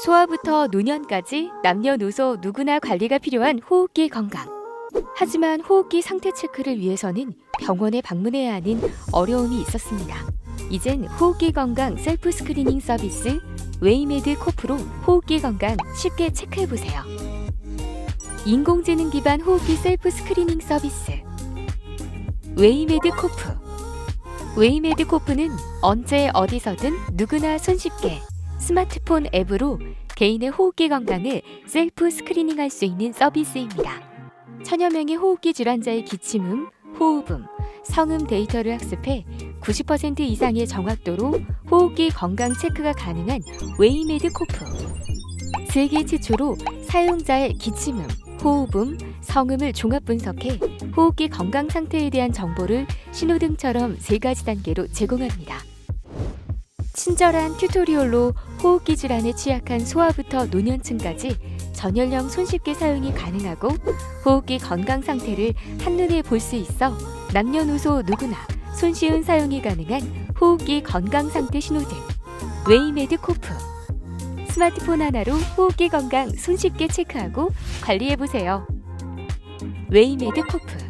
소아부터 노년까지 남녀노소 누구나 관리가 필요한 호흡기 건강. 하지만 호흡기 상태 체크를 위해서는 병원에 방문해야 하는 어려움이 있었습니다. 이젠 호흡기 건강 셀프 스크리닝 서비스 웨이메드 코프로 호흡기 건강 쉽게 체크해보세요. 인공지능 기반 호흡기 셀프 스크리닝 서비스 웨이메드 코프. 웨이메드 코프는 언제 어디서든 누구나 손쉽게 스마트폰 앱으로 개인의 호흡기 건강을 셀프 스크리닝할 수 있는 서비스입니다. 천여 명의 호흡기 질환자의 기침음, 호흡음, 성음 데이터를 학습해 90% 이상의 정확도로 호흡기 건강 체크가 가능한 웨이메드 코프. 세계 최초로 사용자의 기침음, 호흡음, 성음을 종합 분석해 호흡기 건강 상태에 대한 정보를 신호등처럼 3가지 단계로 제공합니다. 친절한 튜토리얼로 호흡기 질환에 취약한 소아부터 노년층까지 전연령 손쉽게 사용이 가능하고 호흡기 건강 상태를 한눈에 볼 수 있어 남녀노소 누구나 손쉬운 사용이 가능한 호흡기 건강 상태 신호등 웨이메드 코프. 스마트폰 하나로 호흡기 건강 손쉽게 체크하고 관리해보세요. 웨이메드 코프.